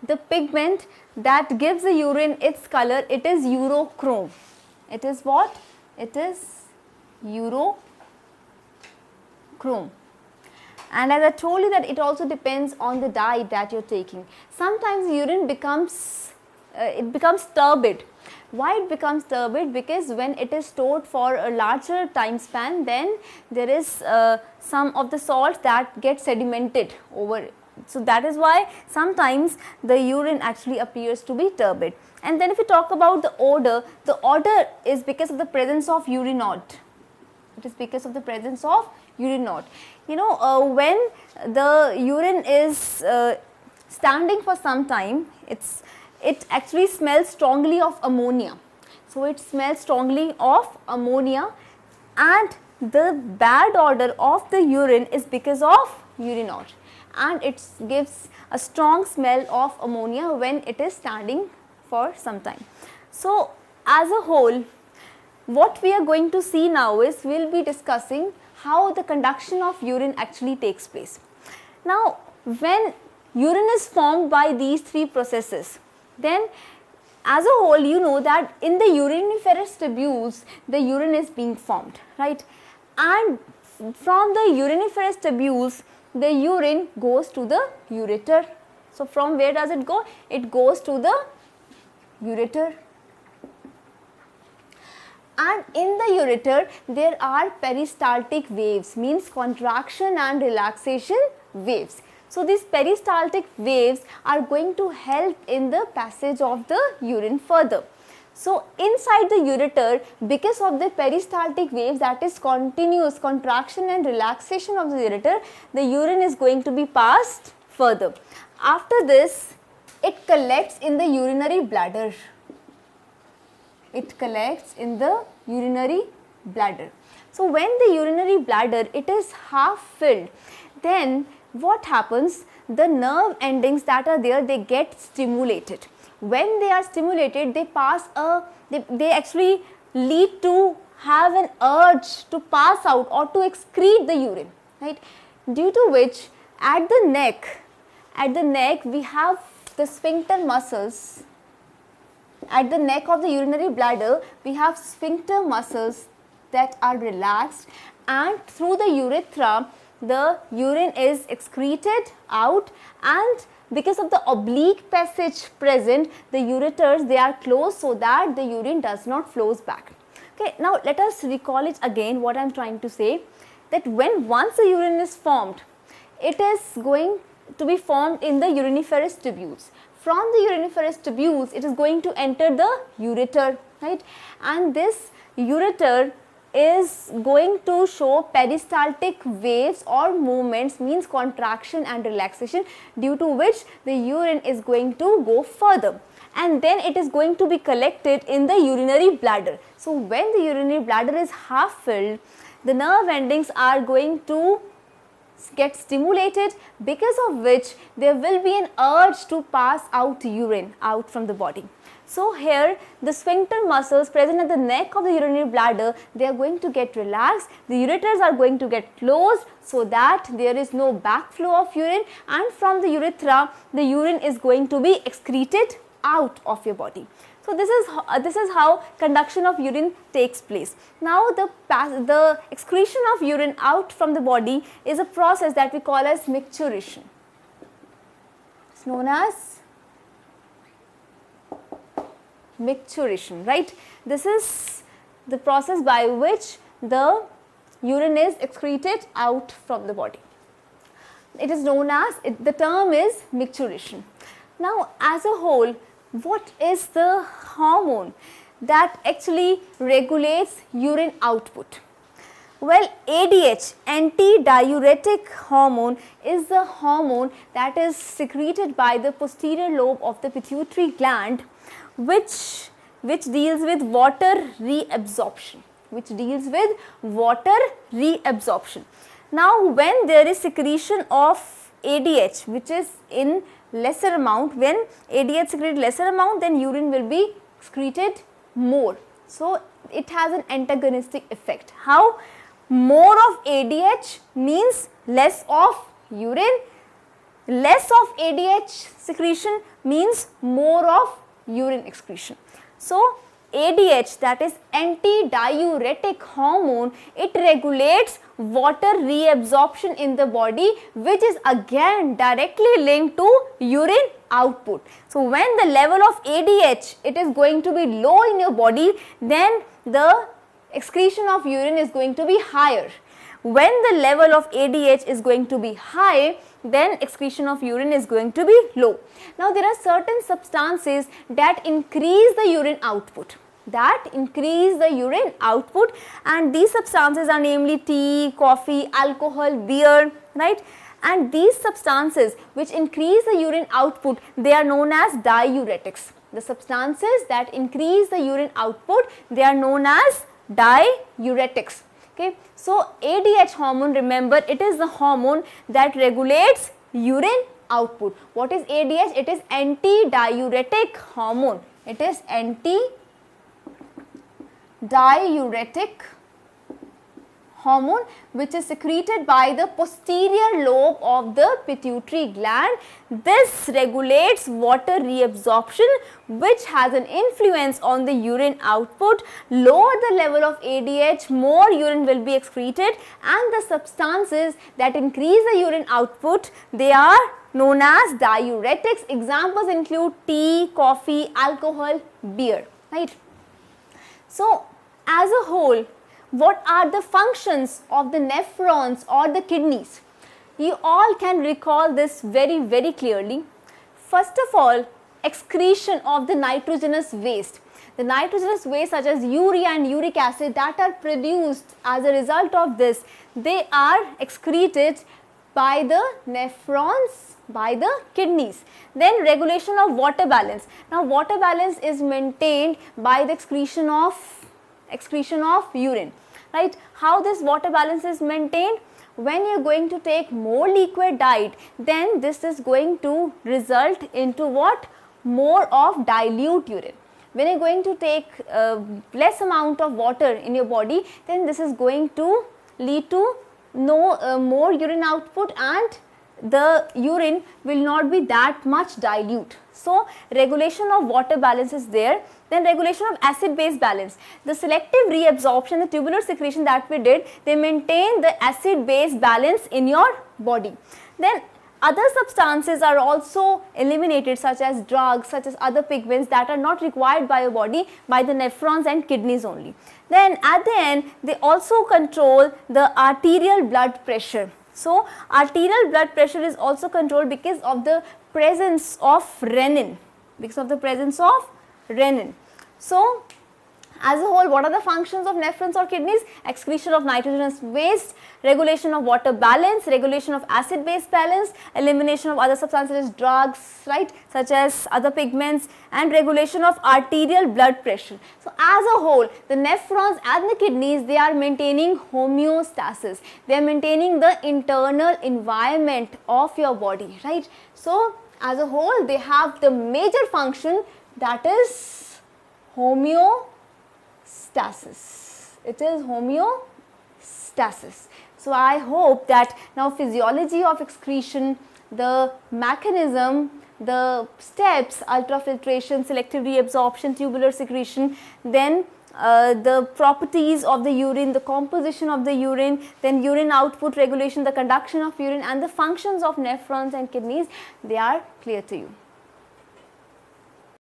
the pigment that gives the urine its color, it is urochrome. It is what? It is urochrome. And as I told you that it also depends on the diet that you're taking. Sometimes urine becomes turbid. Why it becomes turbid? Because when it is stored for a larger time span, then there is some of the salts that get sedimented over. So that is why sometimes the urine actually appears to be turbid. And then if we talk about the odor is because of the presence of urinode. It is because of the presence of urinode. You know, when the urine is standing for some time, it actually smells strongly of ammonia. So it smells strongly of ammonia, and the bad odor of the urine is because of urinode, and it gives a strong smell of ammonia when it is standing for some time. So as a whole, what we are going to see now is we will be discussing how the conduction of urine actually takes place. Now, when urine is formed by these three processes, then as a whole you know that in the uriniferous tubules the urine is being formed, right? And from the uriniferous tubules the urine goes to the ureter. So from where does it go? It goes to the ureter. And in the ureter there are peristaltic waves, means contraction and relaxation waves. So these peristaltic waves are going to help in the passage of the urine further. So inside the ureter, because of the peristaltic waves, that is continuous contraction and relaxation of the ureter, the urine is going to be passed further. After this, it collects in the urinary bladder. It collects in the urinary bladder. So when the urinary bladder, it is half filled, then what happens? The nerve endings that are there, they get stimulated. When they are stimulated, they actually lead to have an urge to pass out or to excrete the urine, right? Due to which at the neck we have the sphincter muscles. At the neck of the urinary bladder, we have sphincter muscles that are relaxed, and through the urethra, the urine is excreted out, and because of the oblique passage present, the ureters, they are closed so that the urine does not flows back. Okay, now let us recall it again, what I am trying to say, that when once the urine is formed, it is going to be formed in the uriniferous tubules. From the uriniferous tubules, it is going to enter the ureter, right? And this ureter is going to show peristaltic waves or movements, means contraction and relaxation, due to which the urine is going to go further, and then it is going to be collected in the urinary bladder. So when the urinary bladder is half filled, the nerve endings are going to get stimulated, because of which there will be an urge to pass out urine out from the body. So here the sphincter muscles present at the neck of the urinary bladder, they are going to get relaxed, the ureters are going to get closed so that there is no backflow of urine, and from the urethra the urine is going to be excreted out of your body. So this is how conduction of urine takes place. Now the excretion of urine out from the body is a process that we call as micturition. It's known as micturition, right? This is the process by which the urine is excreted out from the body. It is known as, the term is micturition. Now as a whole, what is the hormone that actually regulates urine output? Well, ADH, Antidiuretic Hormone, is the hormone that is secreted by the posterior lobe of the pituitary gland, which deals with water reabsorption, Now when there is secretion of ADH, which is in lesser amount, when ADH secreted lesser amount, then urine will be excreted more. So it has an antagonistic effect. How? More of ADH means less of urine, less of ADH secretion means more of urine excretion. So, ADH, that is Antidiuretic Hormone, it regulates water reabsorption in the body, which is again directly linked to urine output. So, when the level of ADH it is going to be low in your body, then the excretion of urine is going to be higher. When the level of ADH is going to be high, then excretion of urine is going to be low. Now, there are certain substances that increase the urine output, and these substances are namely tea, coffee, alcohol, beer, right? And these substances which increase the urine output, they are known as diuretics. The substances that increase the urine output, they are known as diuretics. Okay. So, ADH hormone, remember, it is the hormone that regulates urine output. What is ADH? It is antidiuretic hormone. It is antidiuretic hormone which is secreted by the posterior lobe of the pituitary gland. This regulates water reabsorption, which has an influence on the urine output. Lower the level of ADH, more urine will be excreted, and the substances that increase the urine output, they are known as diuretics. Examples include tea, coffee, alcohol, beer, right? So, as a whole, what are the functions of the nephrons or the kidneys? You all can recall this very, very clearly. First of all, excretion of the nitrogenous waste. The nitrogenous waste such as urea and uric acid that are produced as a result of this, they are excreted by the nephrons, by the kidneys. Then regulation of water balance. Now, water balance is maintained by the excretion of urine, right? How this water balance is maintained? When you are going to take more liquid diet, then this is going to result into what? More of dilute urine. When you are going to take less amount of water in your body, then this is going to lead to more urine output, and the urine will not be that much dilute. So, regulation of water balance is there. Then regulation of acid base balance. The selective reabsorption, the tubular secretion that we did, they maintain the acid base balance in your body. Then other substances are also eliminated, such as drugs, such as other pigments that are not required by your body, by the nephrons and kidneys only. Then at the end, they also control the arterial blood pressure. So, arterial blood pressure is also controlled because of the presence of renin, So, as a whole, what are the functions of nephrons or kidneys? Excretion of nitrogenous waste, regulation of water balance, regulation of acid base balance, elimination of other substances, drugs, right, such as other pigments, and regulation of arterial blood pressure. So, as a whole, the nephrons and the kidneys, they are maintaining homeostasis. They are maintaining the internal environment of your body, right. So, as a whole, they have the major function, that is homeostasis. It is homeostasis. So, I hope that now physiology of excretion, the mechanism, the steps, ultrafiltration, selective reabsorption, tubular secretion, then the properties of the urine, the composition of the urine, then urine output regulation, the conduction of urine, and the functions of nephrons and kidneys, they are clear to you.